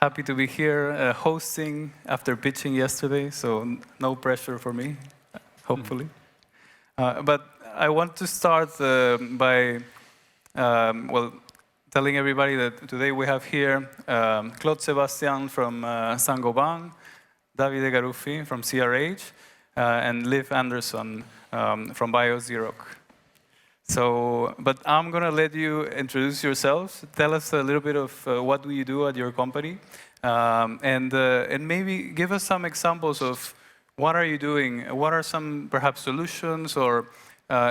happy to be here hosting after pitching yesterday, so no pressure for me, hopefully. But I want to start by, telling everybody that today we have here Claude-Sebastien from Saint-Gobain, Davide Garufi from CRH, and Andersson from BioZeroc. So, but I'm going to let you introduce yourselves. Tell us a little bit of what do you do at your company, and maybe give us some examples of what are you doing. What are some perhaps solutions or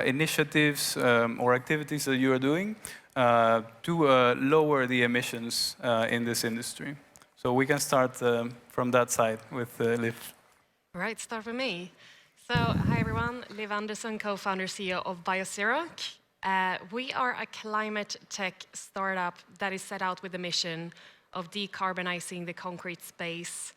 initiatives or activities that you are doing to lower the emissions in this industry? So we can start from that side with Liv. All right, start with me. So, hi everyone, Liv Andersson, co-founder, CEO of BioZeroc. We are a climate tech startup that is set out with the mission of decarbonizing the concrete space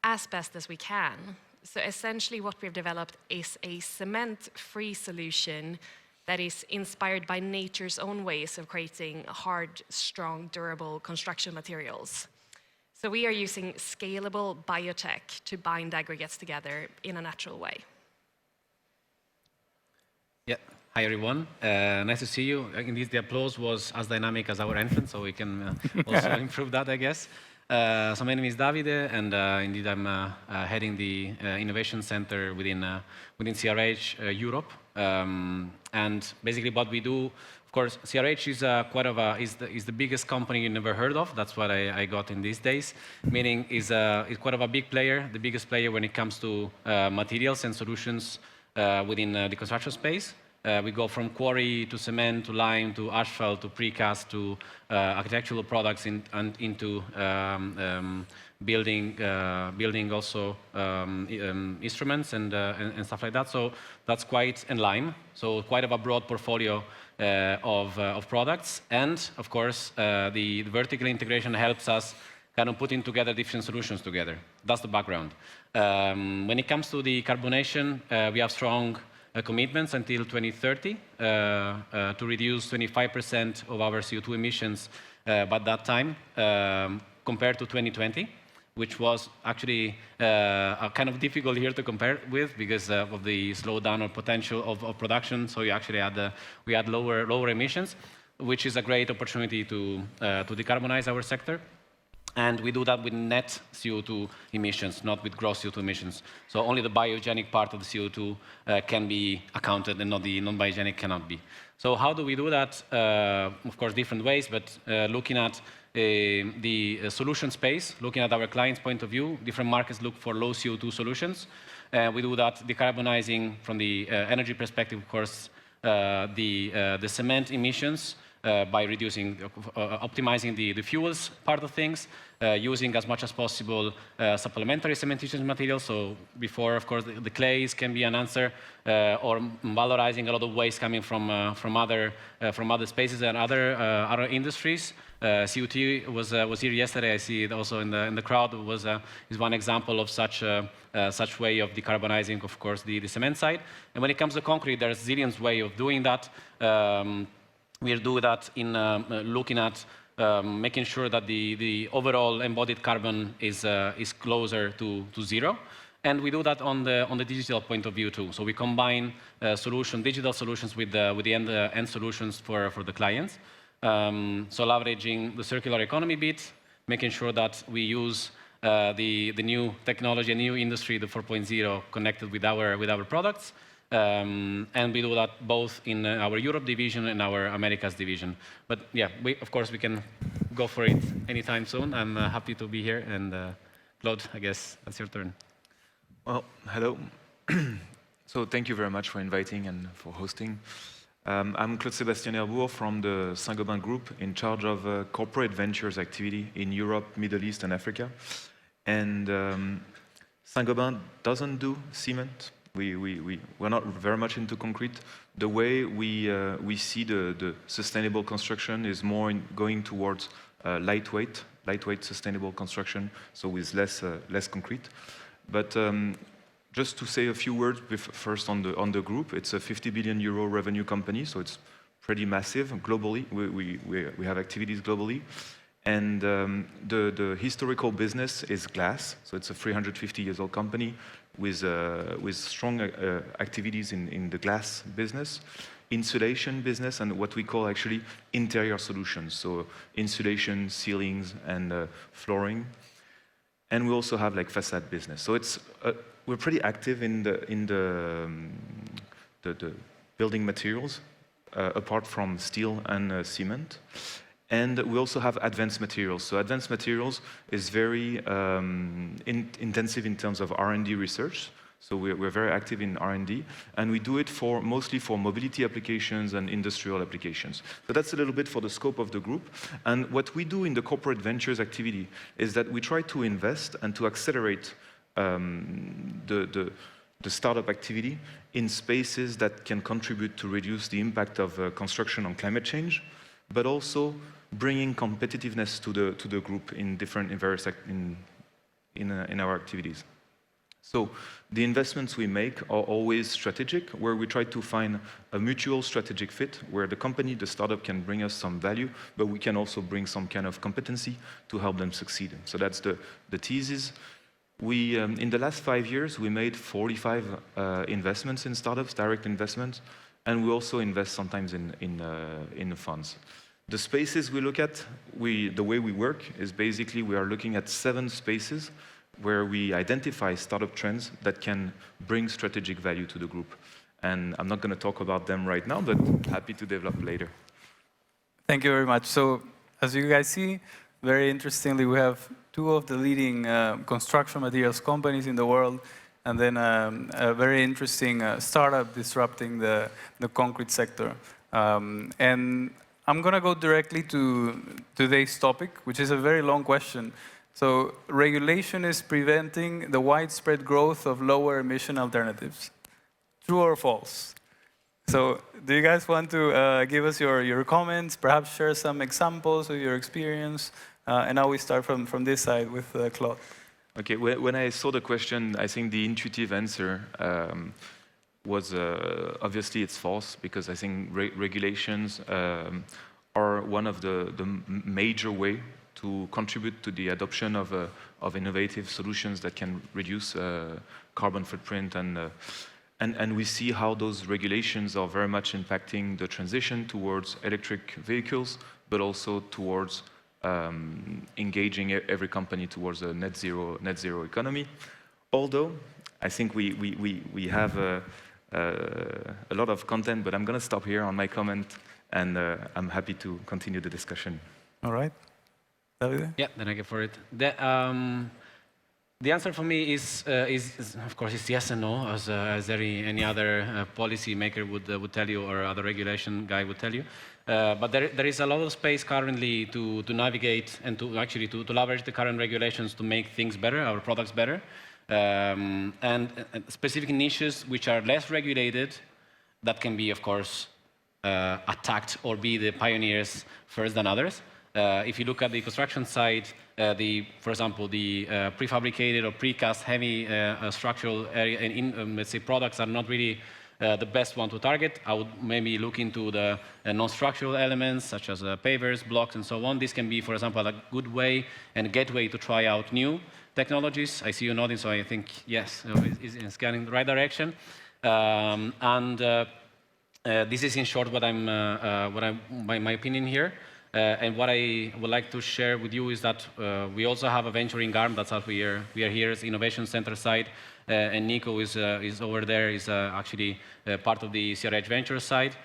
as best as we can. So essentially what we've developed is a cement-free solution that is inspired by nature's own ways of creating hard, strong, durable construction materials. So we are using scalable biotech to bind aggregates together in a natural way. Yeah. Hi, everyone. Nice to see you. Indeed, the applause was as dynamic as our entrance, so we can also improve that, I guess. So my name is Davide, and indeed I'm heading the Innovation Center within CRH Europe. And basically what we do, of course, CRH is the biggest company you never heard of. That's what I got in these days, meaning is quite of a big player, the biggest player when it comes to materials and solutions within the construction space. We go from quarry to cement to lime to asphalt to precast to architectural products into building also instruments and stuff like that. So that's quite in line. So quite of a broad portfolio of products. And of course, the vertical integration helps us kind of putting together different solutions together. That's the background. When it comes to decarbonation, we have strong commitments until 2030 to reduce 25% of our CO2 emissions by that time compared to 2020, which was actually a kind of difficult year to compare with because of the slowdown or potential of production. So we actually had lower emissions, which is a great opportunity to decarbonize our sector. And we do that with net CO2 emissions, not with gross CO2 emissions. So only the biogenic part of the CO2 can be accounted and not the non-biogenic cannot be. So how do we do that? Of course, different ways, but looking at the solution space, looking at our clients' point of view, different markets look for low CO2 solutions. We do that decarbonizing from the energy perspective, of course, the cement emissions, by reducing, optimizing the fuels part of things, using as much as possible supplementary cementitious materials. So before, of course, the clays can be an answer, or valorizing a lot of waste coming from other spaces and other industries. COT was here yesterday. I see it also in the crowd. Is one example of such way of decarbonizing, of course, the cement side. And when it comes to concrete, there's zillions way of doing that. We'll do that in looking at making sure that the overall embodied carbon is closer to zero, and we do that on the digital point of view too. So we combine digital solutions with the end solutions for the clients. So leveraging the circular economy bit, making sure that we use the new technology, a new industry, the 4.0, connected with our products. And we do that both in our Europe division and our Americas division. But yeah, of course, we can go for it anytime soon. I'm happy to be here. And Claude, I guess that's your turn. Well, hello. So thank you very much for inviting and for hosting. I'm Claude-Sebastien Lerbourg from the Saint-Gobain group, in charge of corporate ventures activity in Europe, Middle East, and Africa. And Saint-Gobain doesn't do cement. We're not very much into concrete. The way we see the sustainable construction is more going towards lightweight sustainable construction, so with less concrete. But just to say a few words first on the group, it's a 50 billion euro revenue company, so it's pretty massive globally. We have activities globally, And the historical business is glass, so it's a 350-year-old company with strong activities in the glass business, insulation business, and what we call actually interior solutions, so insulation, ceilings, and flooring. And we also have like facade business. So it's we're pretty active in the building materials, apart from steel and cement. And we also have advanced materials. So advanced materials is very intensive in terms of R&D research. So we're very active in R&D, and we do it mostly for mobility applications and industrial applications. So that's a little bit for the scope of the group. And what we do in the corporate ventures activity is that we try to invest and to accelerate the startup activity in spaces that can contribute to reduce the impact of construction on climate change, but also bringing competitiveness to the group in various in our activities. So the investments we make are always strategic, where we try to find a mutual strategic fit, where the company, the startup, can bring us some value, but we can also bring some kind of competency to help them succeed. So that's the thesis. We, in the last 5 years, we made 45 investments in startups, direct investments, and we also invest sometimes in funds. The spaces we look at, the way we work is basically we are looking at 7 spaces where we identify startup trends that can bring strategic value to the group. And I'm not going to talk about them right now, but happy to develop later. Thank you very much. So, as you guys see, very interestingly, we have 2 of the leading construction materials companies in the world, and then a very interesting startup disrupting the concrete sector. And I'm going to go directly to today's topic, which is a very long question. So, regulation is preventing the widespread growth of lower emission alternatives. True or false? So, do you guys want to give us your comments, perhaps share some examples of your experience? And now we start from this side with Claude. Okay, when I saw the question, I think the intuitive answer was obviously it's false, because I think regulations are one of the major way to contribute to the adoption of innovative solutions that can reduce carbon footprint, and we see how those regulations are very much impacting the transition towards electric vehicles, but also towards engaging every company towards a net zero economy. Although I think we have a lot of content, but I'm going to stop here on my comment, and I'm happy to continue the discussion. All right. Davide? Yeah, then I go for it. The answer for me is of course, it's yes and no, as any other policy maker would tell you, or other regulation guy would tell you. But there is a lot of space currently to navigate and to actually to leverage the current regulations to make things better, our products better, and specific niches which are less regulated that can be, of course, attacked or be the pioneers first than others. If you look at the construction side, for example, the prefabricated or precast heavy structural area in let's say products are not really the best one to target. I would maybe look into the non-structural elements such as pavers, blocks, and so on. This can be, for example, a good way and gateway to try out new technologies. I see you nodding, so I think yes, it's going in the right direction. This is in short what my opinion here. And what I would like to share with you is that we also have a venturing arm. That's how we are here as Innovation Center side, and Nico is over there. Is actually part of the CRH Venture side.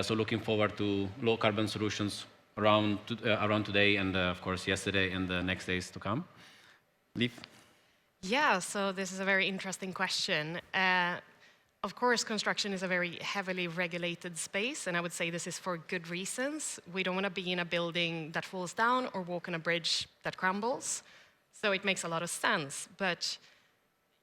So looking forward to low carbon solutions around today, and of course yesterday and the next days to come. Liv? Yeah. So this is a very interesting question. Of course, construction is a very heavily regulated space, and I would say this is for good reasons. We don't want to be in a building that falls down or walk on a bridge that crumbles. So it makes a lot of sense. But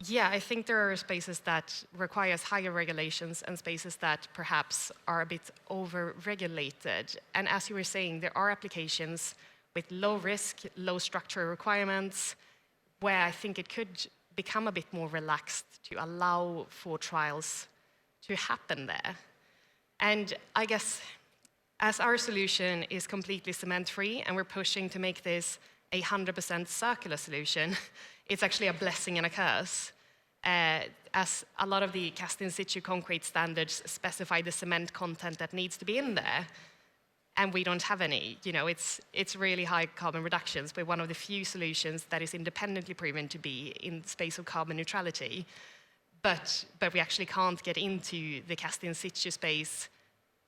yeah, I think there are spaces that require higher regulations and spaces that perhaps are a bit over-regulated. And as you were saying, there are applications with low risk, low structural requirements, where I think it could become a bit more relaxed to allow for trials to happen there. And I guess as our solution is completely cement-free and we're pushing to make this a 100% circular solution, it's actually a blessing and a curse. As a lot of the cast-in situ concrete standards specify the cement content that needs to be in there, and we don't have any. You know, it's really high carbon reductions. We're one of the few solutions that is independently proven to be in the space of carbon neutrality. But we actually can't get into the cast-in situ space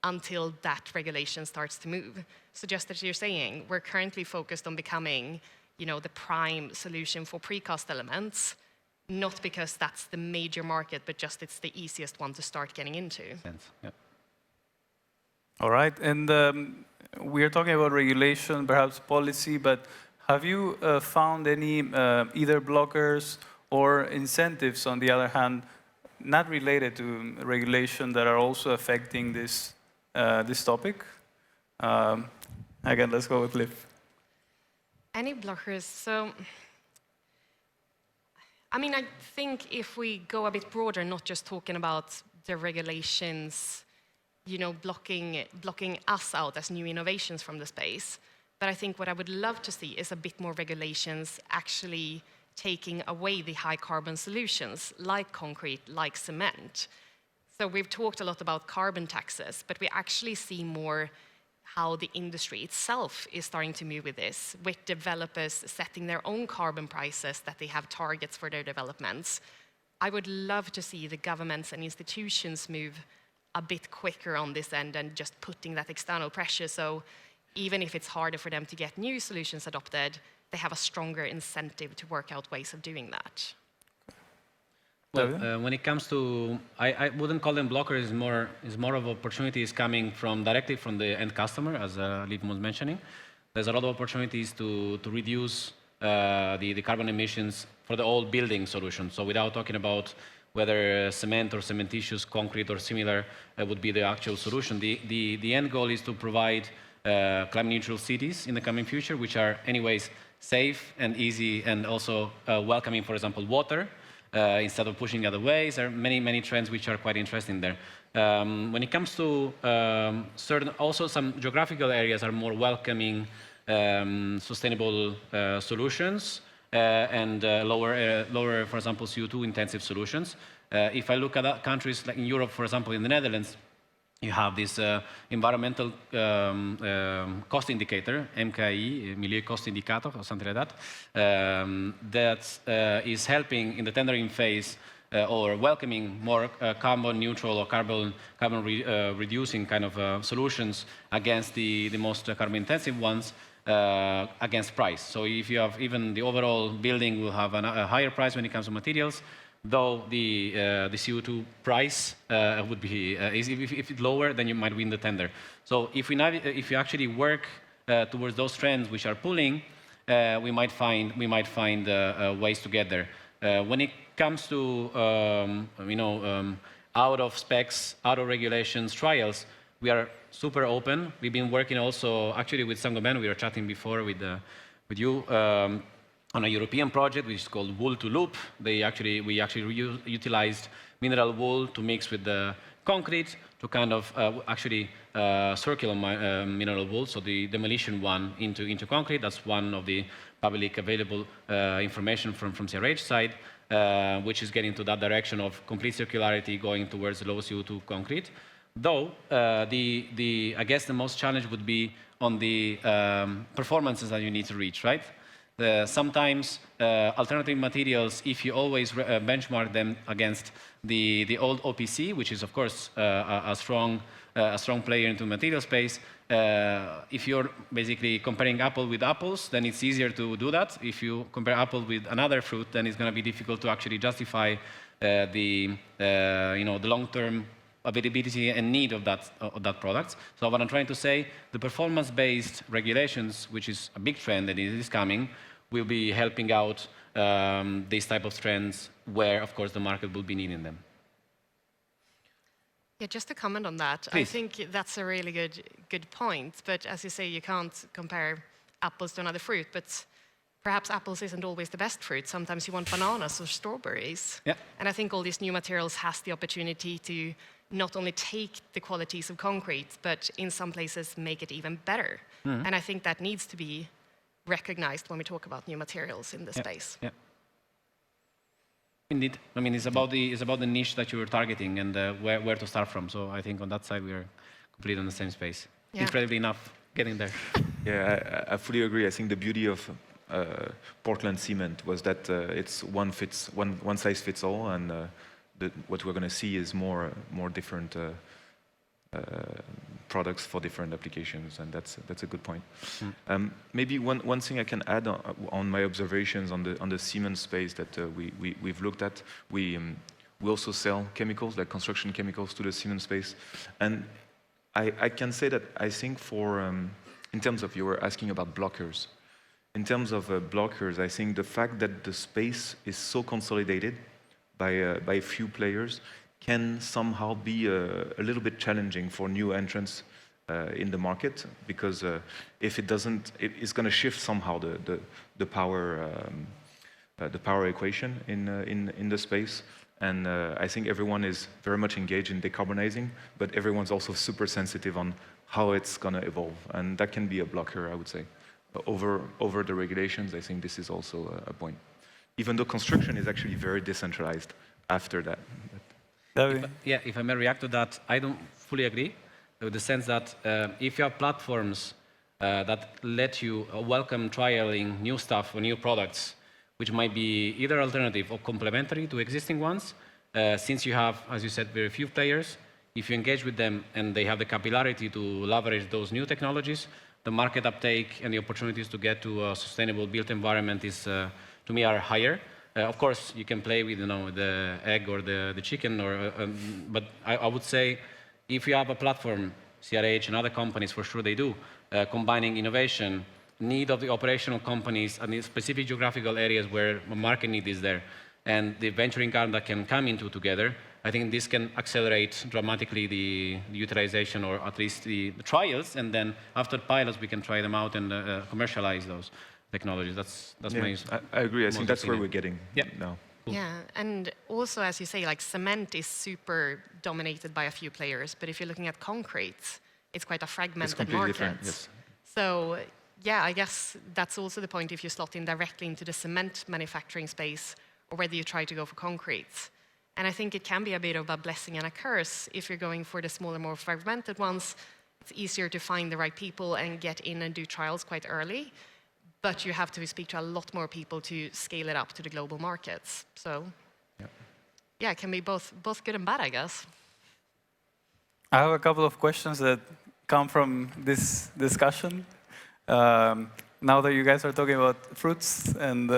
until that regulation starts to move. So just as you're saying, we're currently focused on becoming, you know, the prime solution for precast elements, not because that's the major market, but just it's the easiest one to start getting into. Yeah. All right, and we are talking about regulation, perhaps policy, but have you found any either blockers or incentives, on the other hand, not related to regulation that are also affecting this this topic? Again, let's go with Liv. Any blockers? So, I mean, I think if we go a bit broader, not just talking about the regulations, you know, blocking us out as new innovations from the space, but I think what I would love to see is a bit more regulations actually taking away the high carbon solutions like concrete, like cement. So we've talked a lot about carbon taxes, but we actually see more how the industry itself is starting to move with this, with developers setting their own carbon prices, that they have targets for their developments. I would love to see the governments and institutions move a bit quicker on this end and just putting that external pressure. So even if it's harder for them to get new solutions adopted, they have a stronger incentive to work out ways of doing that. Well, when it comes to, I wouldn't call them blockers, is more of opportunities coming from directly from the end customer, as Liv was mentioning. There's a lot of opportunities to reduce the carbon emissions for the old building solution. So without talking about whether cement or cementitious, concrete or similar would be the actual solution. The end goal is to provide climate neutral cities in the coming future, which are anyways safe and easy and also welcoming, for example, water instead of pushing other ways. There are many trends which are quite interesting there. When it comes to also some geographical areas are more welcoming sustainable solutions. And lower, for example, CO2 intensive solutions. If I look at countries like in Europe, for example, in the Netherlands, you have this environmental cost indicator, MKI, Milieu Cost Indicator, or something like that, that is helping in the tendering phase or welcoming more carbon neutral or carbon reducing kind of solutions against the most carbon intensive ones. Against price. So if you have even the overall building will have a higher price when it comes to materials, though the CO2 price would be, if it's lower, then you might win the tender. So if you actually work towards those trends which are pulling, we might find ways to get there. When it comes to out of specs, out of regulations trials, we are super open. We've been working also, actually with Saint-Gobain, we were chatting before with you on a European project which is called Wool to Loop. We actually utilized mineral wool to mix with the concrete to kind of circular mineral wool, so the demolition one into concrete. That's one of the public available information from CRH side, which is getting to that direction of complete circularity going towards low CO2 concrete. Though, I guess the most challenge would be on the performances that you need to reach, right? Sometimes alternative materials, if you always benchmark them against the old OPC, which is of course a strong player into material space, if you're basically comparing apple with apples, then it's easier to do that. If you compare apple with another fruit, then it's going to be difficult to actually justify the long-term availability and need of that product. So what I'm trying to say, the performance-based regulations, which is a big trend that is coming, will be helping out these type of trends where, of course, the market will be needing them. Yeah, just to comment on that, Please. I think that's a really good point. But as you say, you can't compare apples to another fruit, but perhaps apples isn't always the best fruit. Sometimes you want bananas or strawberries. Yeah. And I think all these new materials has the opportunity to not only take the qualities of concrete, but in some places make it even better. And I think that needs to be recognized when we talk about new materials in this space. Yeah. Indeed. I mean, it's about the niche that you're targeting and where to start from. So I think on that side, we are completely on the same space. Yeah. Incredibly enough, getting there. Yeah, I fully agree. I think the beauty of Portland cement was that it's one size fits all, and what we're going to see is more different products for different applications, and that's a good point. Maybe one thing I can add on my observations on the cement space that we've looked at. We also sell chemicals, like construction chemicals, to the cement space, and I can say that I think in terms of, you were asking about blockers. In terms of blockers, I think the fact that the space is so consolidated by a few players can somehow be a little bit challenging for new entrants in the market, because if it doesn't, it's going to shift somehow the power equation in the space. And I think everyone is very much engaged in decarbonizing, but everyone's also super sensitive on how it's going to evolve, and that can be a blocker, I would say. Over the regulations, I think this is also a point. Even though construction is actually very decentralized after that. If I may react to that, I don't fully agree, with the sense that if you have platforms that let you welcome trialing new stuff or new products, which might be either alternative or complementary to existing ones, since you have, as you said, very few players, if you engage with them and they have the capillarity to leverage those new technologies, the market uptake and the opportunities to get to a sustainable built environment is, to me, are higher. Of course, you can play with, the egg or the chicken, but I would say if you have a platform, CRH and other companies, for sure they do, combining innovation, need of the operational companies and the specific geographical areas where a market need is there, and the venturing arm that can come into together, I think this can accelerate dramatically the utilization, or at least the trials, and then after pilots we can try them out and commercialize those technologies. That's my... I agree. I think that's where we're getting now. Cool. Yeah, and also, as you say, like cement is super dominated by a few players, but if you're looking at concrete, it's quite a fragmented market. Different, yes. So, yeah, I guess that's also the point if you slot in directly into the cement manufacturing space, or whether you try to go for concrete. And I think it can be a bit of a blessing and a curse. If you're going for the smaller, more fragmented ones, it's easier to find the right people and get in and do trials quite early. But you have to speak to a lot more people to scale it up to the global markets. So, yeah, it can be both good and bad, I guess. I have a couple of questions that come from this discussion. Now that you guys are talking about fruits and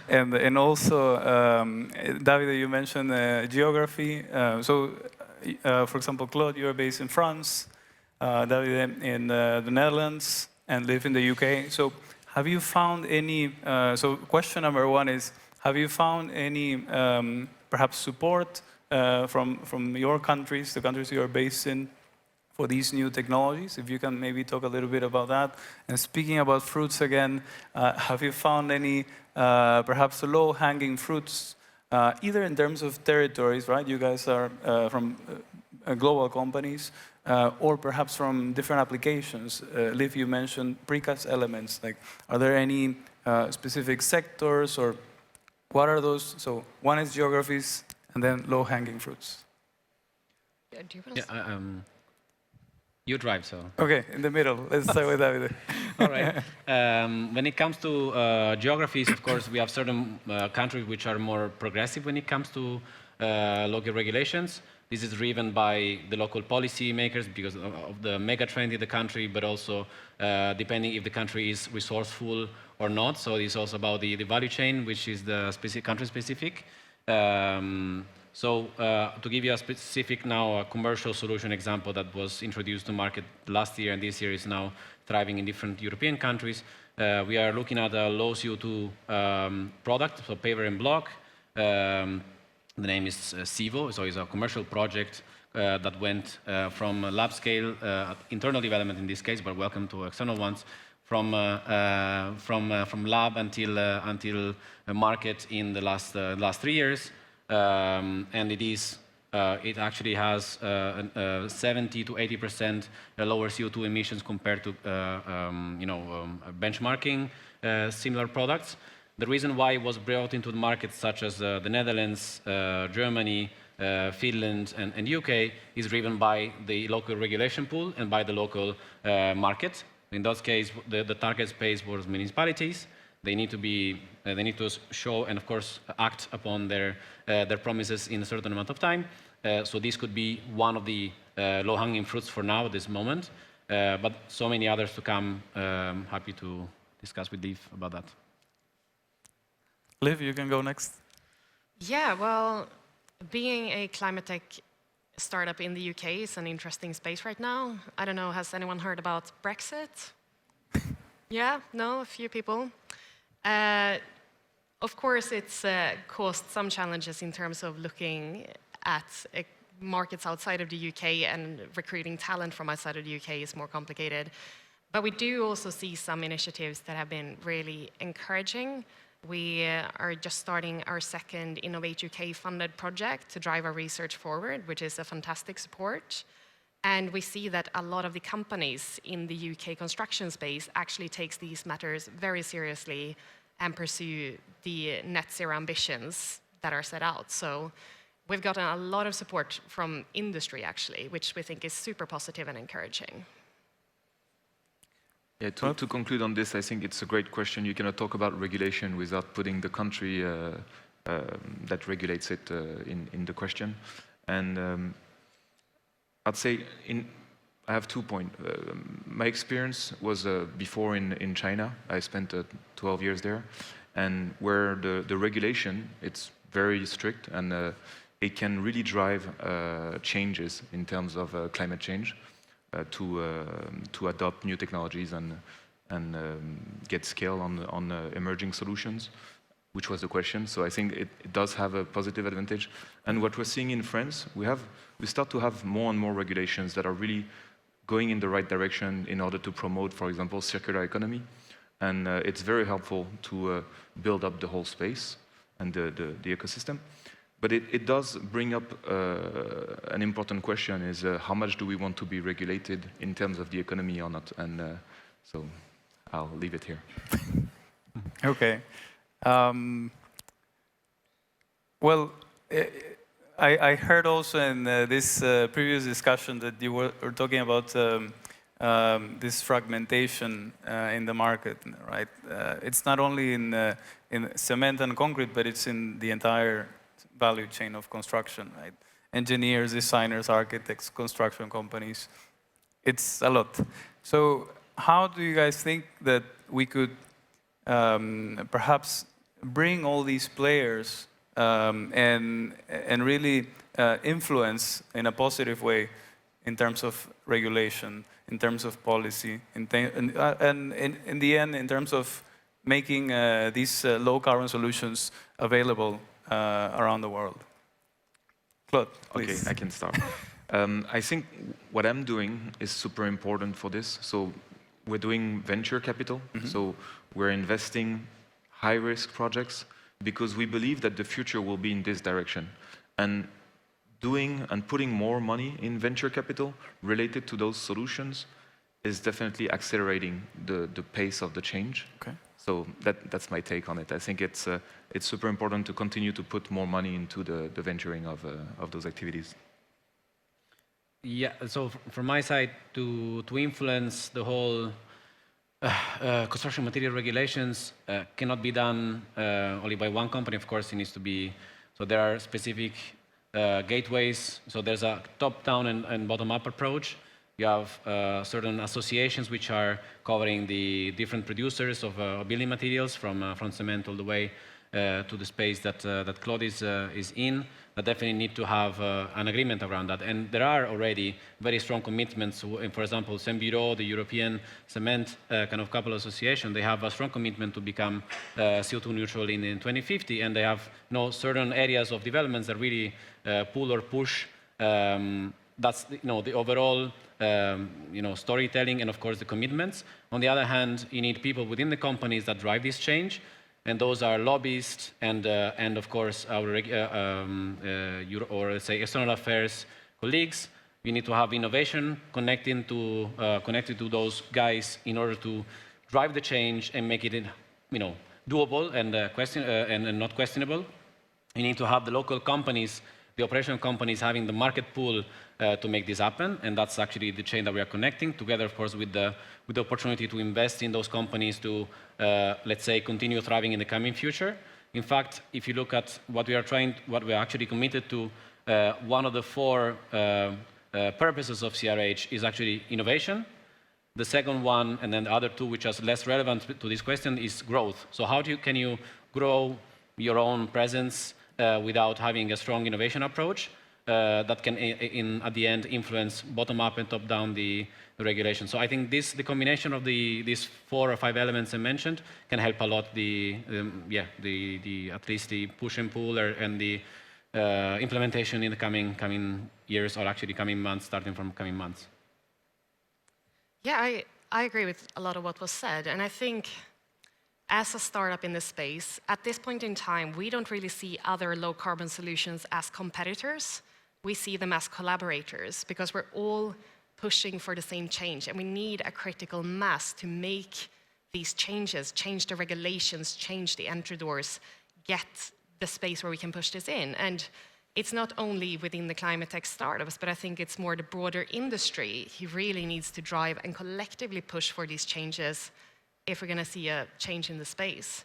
and also, Davide, you mentioned geography. For example, Claude, you're based in France. Davide in the Netherlands, and live in the UK. So have you found any, so question number one is, have you found any perhaps support from your countries, the countries you are based in, for these new technologies? If you can maybe talk a little bit about that. And speaking about fruits again, have you found any perhaps low-hanging fruits, either in terms of territories, right? You guys are from global companies, or perhaps from different applications. Liv, you mentioned precast elements. Like, are there any specific sectors, or what are those? So one is geographies, and then low-hanging fruits. You drive, so. Okay, in the middle. Let's start with Davide. All right. When it comes to geographies, of course, we have certain countries which are more progressive when it comes to local regulations. This is driven by the local policy makers because of the mega trend in the country, but also depending if the country is resourceful or not. So it's also about the value chain, which is the country-specific. To give you a specific now, a commercial solution example that was introduced to market last year and this year is now thriving in different European countries. We are looking at a low CO2 product, so paver and block. The name is Sivo, so it's a commercial project that went from lab scale, internal development in this case, but welcome to external ones, from lab until market in the last 3 years. And it is it actually has 70 to 80% lower CO2 emissions compared to benchmarking similar products. The reason why it was brought into the markets such as the Netherlands, Germany, Finland, and UK is driven by the local regulation pool and by the local market. In that case, the target space was municipalities. They need to show and, of course, act upon their promises in a certain amount of time. So this could be one of the low-hanging fruits for now at this moment, but so many others to come. Happy to discuss with Liv about that. Liv, you can go next. Yeah, well, being a climate tech startup in the UK is an interesting space right now. I don't know, has anyone heard about Brexit? Yeah, no, a few people. Of course, it's caused some challenges in terms of looking at markets outside of the UK, and recruiting talent from outside of the UK is more complicated. But we do also see some initiatives that have been really encouraging. We are just starting our second Innovate UK funded project to drive our research forward, which is a fantastic support. And we see that a lot of the companies in the UK construction space actually takes these matters very seriously and pursue the net zero ambitions that are set out. So we've gotten a lot of support from industry, actually, which we think is super positive and encouraging. Yeah, to conclude on this, I think it's a great question. You cannot talk about regulation without putting the country that regulates it in the question. And I'd say I have 2 points. My experience was before in China. I spent 12 years there, and where the regulation, it's very strict, and it can really drive changes in terms of climate change to adopt new technologies and get scale on emerging solutions, which was the question. So I think it does have a positive advantage. And what we're seeing in France, we start to have more and more regulations that are really going in the right direction in order to promote, for example, circular economy. And it's very helpful to build up the whole space and the ecosystem. But it does bring up an important question, is how much do we want to be regulated in terms of the economy or not? And so I'll leave it here. Okay. Well, I heard also in this previous discussion that you were talking about this fragmentation in the market, right? It's not only in cement and concrete, but it's in the entire value chain of construction, right? Engineers, designers, architects, construction companies. It's a lot. So how do you guys think that we could perhaps bring all these players and really influence in a positive way in terms of regulation, in terms of policy, and in the end, in terms of making these low-carbon solutions available around the world? Claude, please. Okay, I can start. I think what I'm doing is super important for this. So we're doing venture capital. So we're investing high-risk projects because we believe that the future will be in this direction. And putting more money in venture capital related to those solutions is definitely accelerating the pace of the change. Okay. So that's my take on it. I think it's super important to continue to put more money into the venturing of those activities. Yeah, so from my side, to influence the whole construction material regulations cannot be done only by one company. Of course, it needs to be, so there are specific gateways. So there's a top-down and bottom-up approach. You have certain associations which are covering the different producers of building materials from cement all the way to the space that Claude is in, that definitely need to have an agreement around that. And there are already very strong commitments. For example, Saint-Gobain, the European Cement kind of couple association, they have a strong commitment to become CO2 neutral in 2050, and they have certain areas of developments that really pull or push. That's the overall storytelling and, of course, the commitments. On the other hand, you need people within the companies that drive this change. and those are lobbyists and of course our or let's say external affairs colleagues. We need to have innovation connected to those guys in order to drive the change and make it, doable and and not questionable. You need to have the local companies, the operational companies having the market pool to make this happen, and that's actually the chain that we are connecting together, of course, with the opportunity to invest in those companies to, let's say, continue thriving in the coming future. In fact, if you look at what we are actually committed to, one of the 4 purposes of CRH is actually innovation. The second one, and then the other 2, which are less relevant to this question, is growth. So how can you grow your own presence without having a strong innovation approach that can, at the end, influence bottom-up and top-down the regulation? So I think the combination of these 4 or 5 elements I mentioned can help a lot at least the push and pull and the implementation in the coming years, or actually coming months, starting from coming months. Yeah, I agree with a lot of what was said. And I think as a startup in this space, at this point in time, we don't really see other low-carbon solutions as competitors. We see them as collaborators, because we're all pushing for the same change. And we need a critical mass to make these changes, change the regulations, change the entry doors, get the space where we can push this in. And it's not only within the climate tech startups, but I think it's more the broader industry. He really needs to drive and collectively push for these changes if we're going to see a change in the space.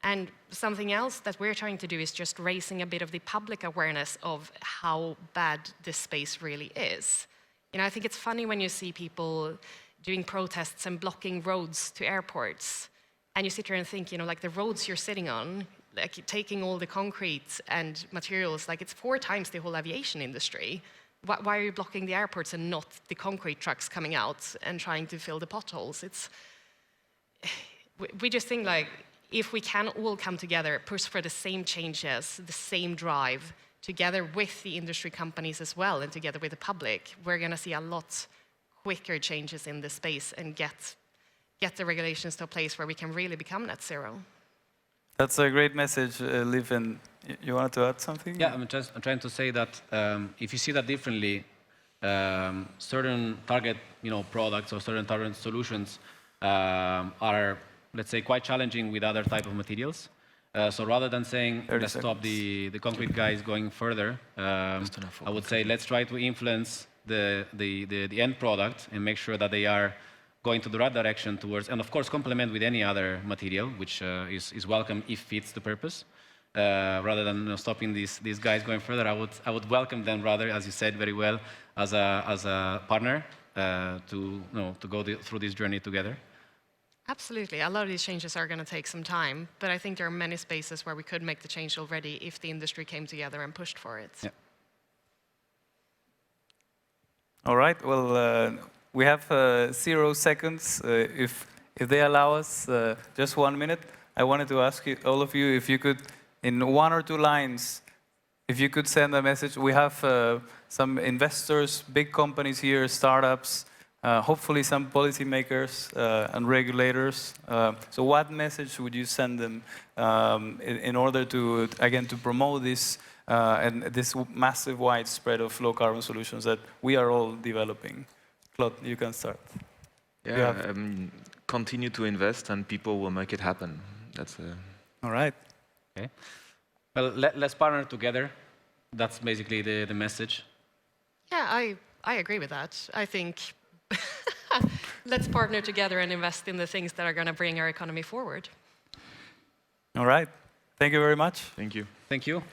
And something else that we're trying to do is just raising a bit of the public awareness of how bad this space really is. I think it's funny when you see people doing protests and blocking roads to airports, and you sit here and think, like the roads you're sitting on, like taking all the concrete and materials, like it's 4 times the whole aviation industry. Why are you blocking the airports and not the concrete trucks coming out and trying to fill the potholes? We just think like, if we can all come together, push for the same changes, the same drive, together with the industry companies as well, and together with the public, we're going to see a lot quicker changes in this space and get the regulations to a place where we can really become net zero. That's a great message, Liv. And you wanted to add something? Yeah, I'm trying to say that if you see that differently, certain target products or certain target solutions are, let's say, quite challenging with other type of materials. So rather than saying, let's stop the concrete guys going further, I would say, let's try to influence the end product and make sure that they are going to the right direction towards, and of course, complement with any other material, which is welcome if fits the purpose. Rather than stopping these guys going further, I would welcome them rather, as you said very well, as a partner to go through this journey together. Absolutely. A lot of these changes are going to take some time, but I think there are many spaces where we could make the change already if the industry came together and pushed for it. Yeah. All right. Well, we have 0 seconds. If they allow us, just 1 minute. I wanted to ask all of you if you could, in 1 or 2 lines, if you could send a message. We have some investors, big companies here, startups, hopefully some policymakers and regulators. So what message would you send them in order to, again, to promote this and this massive widespread of low carbon solutions that we are all developing? Claude, you can start. Yeah, continue to invest and people will make it happen. That's all right. Okay. Well, let's partner together. That's basically the message. Yeah, I agree with that. I think let's partner together and invest in the things that are going to bring our economy forward. All right. Thank you very much. Thank you. Thank you.